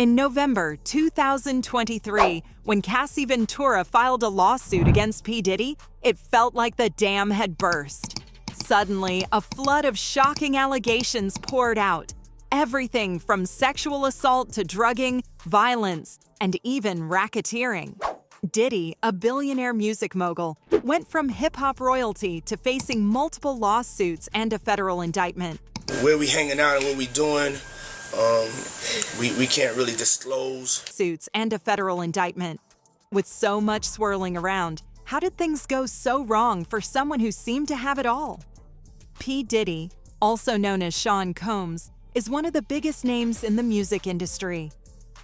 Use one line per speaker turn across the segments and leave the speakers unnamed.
In November 2023, when Cassie Ventura filed a lawsuit against P Diddy, it felt like the dam had burst. Suddenly, a flood of shocking allegations poured out. Everything from sexual assault to drugging, violence, and even racketeering. Diddy, a billionaire music mogul, went from hip-hop royalty to facing multiple lawsuits and a federal indictment.
Where we hanging out and what we doing, we can't really disclose.
Suits and a federal indictment. With so much swirling around, how did things go so wrong for someone who seemed to have it all? P Diddy, also known as Sean Combs, is one of the biggest names in the music industry.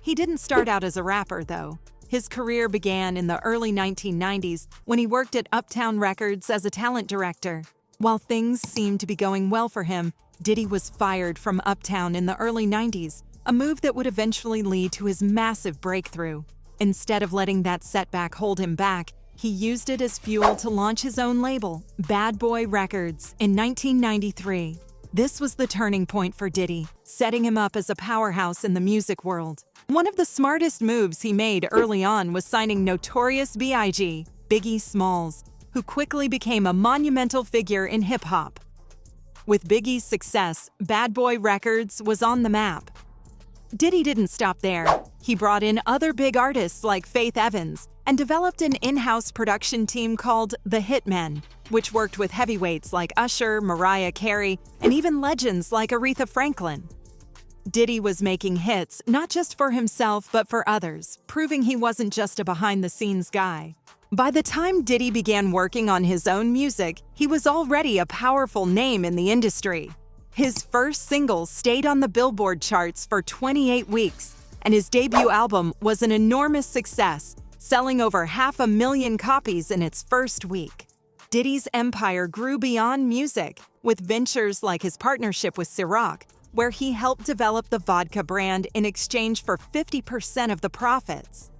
He didn't start out as a rapper, though. His career began in the early 1990s when he worked at Uptown Records as a talent director. While things seemed to be going well for him, Diddy was fired from Uptown in the early 90s, a move that would eventually lead to his massive breakthrough. Instead of letting that setback hold him back, he used it as fuel to launch his own label, Bad Boy Records, in 1993. This was the turning point for Diddy, setting him up as a powerhouse in the music world. One of the smartest moves he made early on was signing Notorious B.I.G., Biggie Smalls, who quickly became a monumental figure in hip-hop. With Biggie's success, Bad Boy Records was on the map. Diddy didn't stop there. He brought in other big artists like Faith Evans and developed an in-house production team called The Hitmen, which worked with heavyweights like Usher, Mariah Carey, and even legends like Aretha Franklin. Diddy was making hits not just for himself but for others, proving he wasn't just a behind-the-scenes guy. By the time Diddy began working on his own music, he was already a powerful name in the industry. His first single stayed on the Billboard charts for 28 weeks, and his debut album was an enormous success, selling over 500,000 copies in its first week. Diddy's empire grew beyond music, with ventures like his partnership with Ciroc, where he helped develop the vodka brand in exchange for 50% of the profits.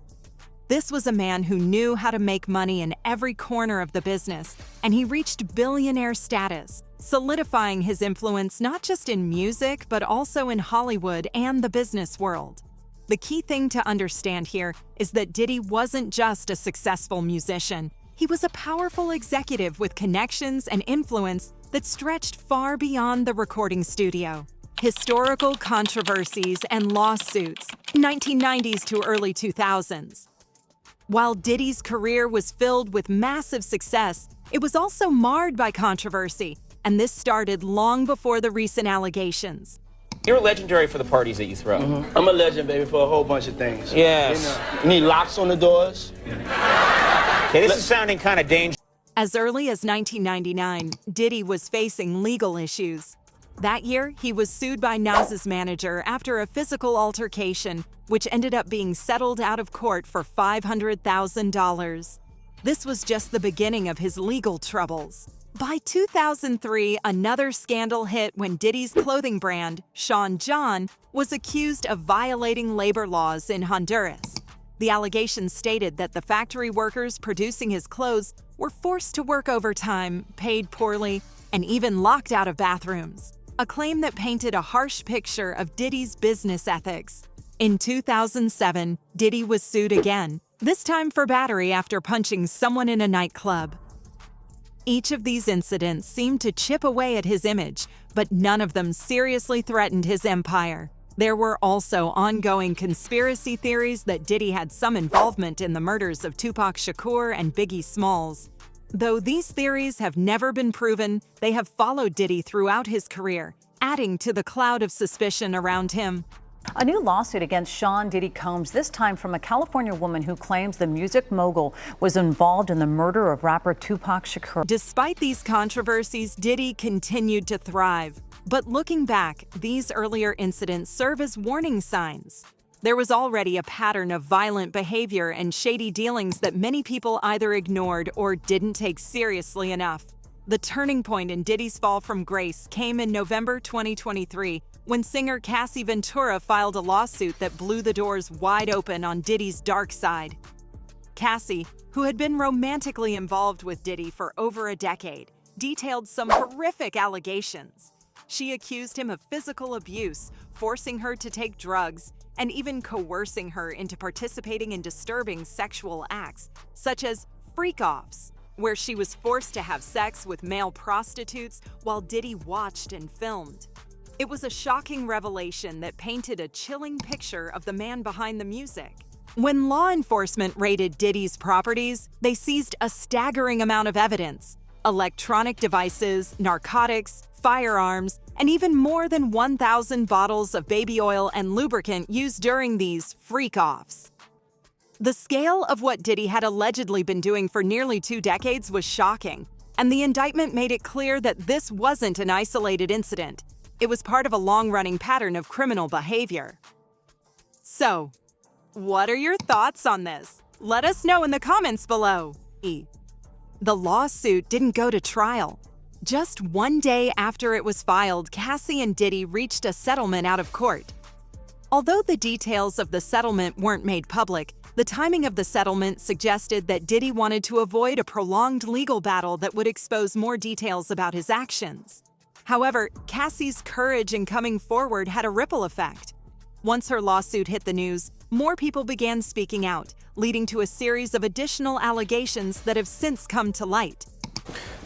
This was a man who knew how to make money in every corner of the business, and he reached billionaire status, solidifying his influence not just in music but also in Hollywood and the business world. The key thing to understand here is that Diddy wasn't just a successful musician. He was a powerful executive with connections and influence that stretched far beyond the recording studio. Historical controversies and lawsuits, 1990s to early 2000s. While Diddy's career was filled with massive success, it was also marred by controversy, and this started long before the recent allegations.
You're legendary for the parties that you throw.
I'm a legend, baby, for a whole bunch of things.
Yes.
You need locks on the doors.
Okay, this is sounding kind of dangerous.
As early as 1999, Diddy was facing legal issues. That year, he was sued by Nas's manager after a physical altercation, which ended up being settled out of court for $500,000. This was just the beginning of his legal troubles. By 2003, another scandal hit when Diddy's clothing brand, Sean John, was accused of violating labor laws in Honduras. The allegations stated that the factory workers producing his clothes were forced to work overtime, paid poorly, and even locked out of bathrooms. A claim that painted a harsh picture of Diddy's business ethics. In 2007, Diddy was sued again, this time for battery after punching someone in a nightclub. Each of these incidents seemed to chip away at his image, but none of them seriously threatened his empire. There were also ongoing conspiracy theories that Diddy had some involvement in the murders of Tupac Shakur and Biggie Smalls. Though these theories have never been proven, they have followed Diddy throughout his career, adding to the cloud of suspicion around him.
A new lawsuit against Sean Diddy Combs, this time from a California woman who claims the music mogul was involved in the murder of rapper Tupac Shakur.
Despite these controversies, Diddy continued to thrive. But looking back, these earlier incidents serve as warning signs. There was already a pattern of violent behavior and shady dealings that many people either ignored or didn't take seriously enough. The turning point in Diddy's fall from grace came in November 2023, when singer Cassie Ventura filed a lawsuit that blew the doors wide open on Diddy's dark side. Cassie, who had been romantically involved with Diddy for over a decade, detailed some horrific allegations. She accused him of physical abuse, forcing her to take drugs, and even coercing her into participating in disturbing sexual acts, such as freak-offs, where she was forced to have sex with male prostitutes while Diddy watched and filmed. It was a shocking revelation that painted a chilling picture of the man behind the music. When law enforcement raided Diddy's properties, they seized a staggering amount of evidence: electronic devices, narcotics, firearms, and even more than 1,000 bottles of baby oil and lubricant used during these freak-offs. The scale of what Diddy had allegedly been doing for nearly 2 decades was shocking, and the indictment made it clear that this wasn't an isolated incident. It was part of a long-running pattern of criminal behavior. So, what are your thoughts on this? Let us know in the comments below. The lawsuit didn't go to trial. Just 1 day after it was filed, Cassie and Diddy reached a settlement out of court. Although the details of the settlement weren't made public, the timing of the settlement suggested that Diddy wanted to avoid a prolonged legal battle that would expose more details about his actions. However, Cassie's courage in coming forward had a ripple effect. Once her lawsuit hit the news, more people began speaking out, leading to a series of additional allegations that have since come to light.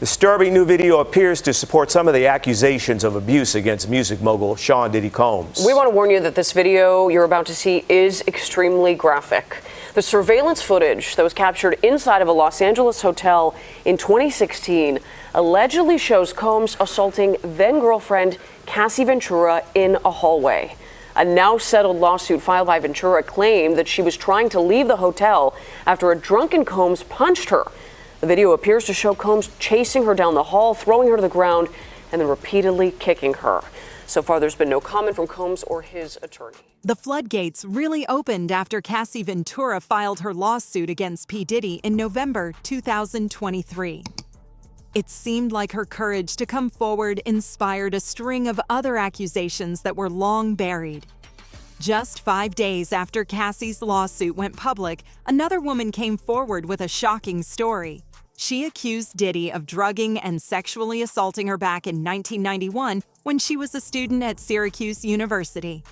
Disturbing new video appears to support some of the accusations of abuse against music mogul Sean Diddy Combs.
We want to warn you that this video you're about to see is extremely graphic. The surveillance footage that was captured inside of a Los Angeles hotel in 2016 allegedly shows Combs assaulting then-girlfriend Cassie Ventura in a hallway. A now settled lawsuit filed by Ventura claimed that she was trying to leave the hotel after a drunken Combs punched her. The video appears to show Combs chasing her down the hall, throwing her to the ground, and then repeatedly kicking her. So far, there's been no comment from Combs or his attorney.
The floodgates really opened after Cassie Ventura filed her lawsuit against P Diddy in November 2023. It seemed like her courage to come forward inspired a string of other accusations that were long buried. Just 5 days after Cassie's lawsuit went public, another woman came forward with a shocking story. She accused Diddy of drugging and sexually assaulting her back in 1991 when she was a student at Syracuse University.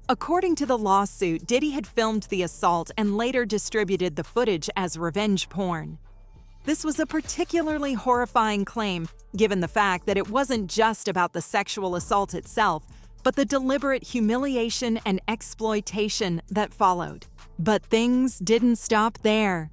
According to the lawsuit, Diddy had filmed the assault and later distributed the footage as revenge porn. This was a particularly horrifying claim, given the fact that it wasn't just about the sexual assault itself, but the deliberate humiliation and exploitation that followed. But things didn't stop there.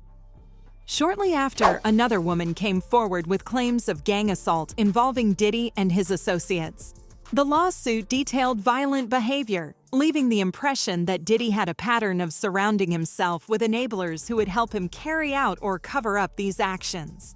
Shortly after, another woman came forward with claims of gang assault involving Diddy and his associates. The lawsuit detailed violent behavior, leaving the impression that Diddy had a pattern of surrounding himself with enablers who would help him carry out or cover up these actions.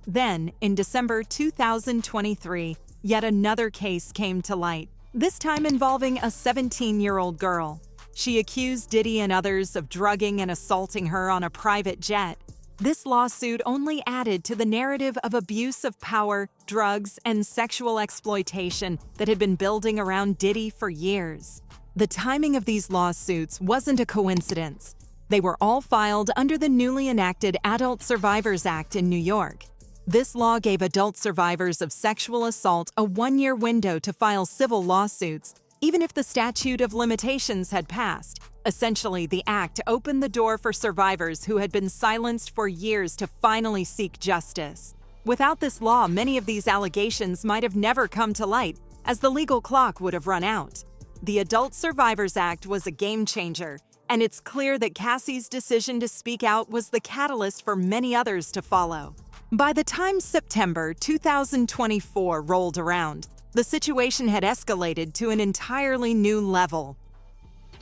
Then, in December 2023, yet another case came to light, this time involving a 17-year-old girl. She accused Diddy and others of drugging and assaulting her on a private jet. This lawsuit only added to the narrative of abuse of power, drugs, and sexual exploitation that had been building around Diddy for years. The timing of these lawsuits wasn't a coincidence. They were all filed under the newly enacted Adult Survivors Act in New York. This law gave adult survivors of sexual assault a 1-year window to file civil lawsuits, even if the statute of limitations had passed. Essentially, the act opened the door for survivors who had been silenced for years to finally seek justice. Without this law, many of these allegations might have never come to light, as the legal clock would have run out. The Adult Survivors Act was a game changer, and it's clear that Cassie's decision to speak out was the catalyst for many others to follow. By the time September 2024 rolled around, the situation had escalated to an entirely new level.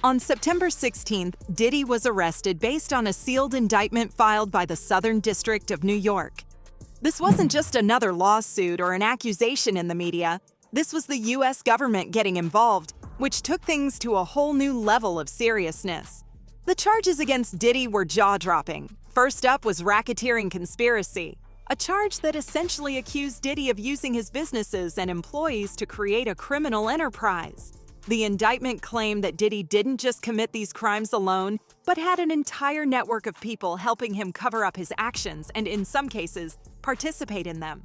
On September 16th, Diddy was arrested based on a sealed indictment filed by the Southern District of New York. This wasn't just another lawsuit or an accusation in the media. This was the U.S. government getting involved, which took things to a whole new level of seriousness. The charges against Diddy were jaw-dropping. First up was racketeering conspiracy, a charge that essentially accused Diddy of using his businesses and employees to create a criminal enterprise. The indictment claimed that Diddy didn't just commit these crimes alone, but had an entire network of people helping him cover up his actions and, in some cases, participate in them.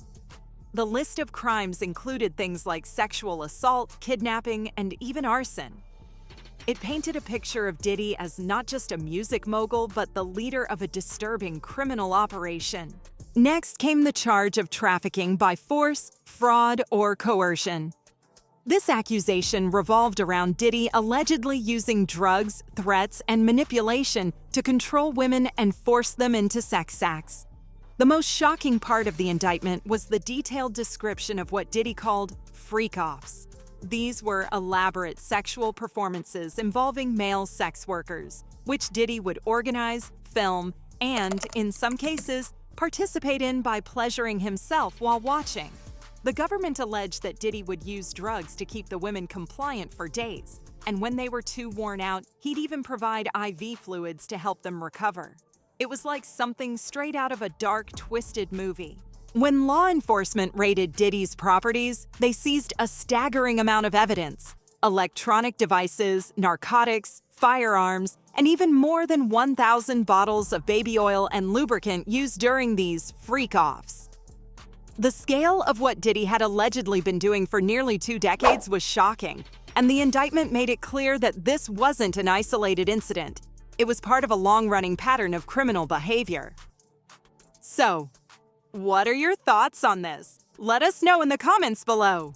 The list of crimes included things like sexual assault, kidnapping, and even arson. It painted a picture of Diddy as not just a music mogul, but the leader of a disturbing criminal operation. Next came the charge of trafficking by force, fraud, or coercion. This accusation revolved around Diddy allegedly using drugs, threats, and manipulation to control women and force them into sex acts. The most shocking part of the indictment was the detailed description of what Diddy called freak-offs. These were elaborate sexual performances involving male sex workers, which Diddy would organize, film, and, in some cases, participate in by pleasuring himself while watching. The government alleged that Diddy would use drugs to keep the women compliant for days, and when they were too worn out, he'd even provide IV fluids to help them recover. It was like something straight out of a dark, twisted movie. When law enforcement raided Diddy's properties, they seized a staggering amount of evidence: electronic devices, narcotics, firearms, and even more than 1,000 bottles of baby oil and lubricant used during these freak-offs. The scale of what Diddy had allegedly been doing for nearly 2 decades was shocking, and the indictment made it clear that this wasn't an isolated incident. It was part of a long-running pattern of criminal behavior. So, what are your thoughts on this? Let us know in the comments below.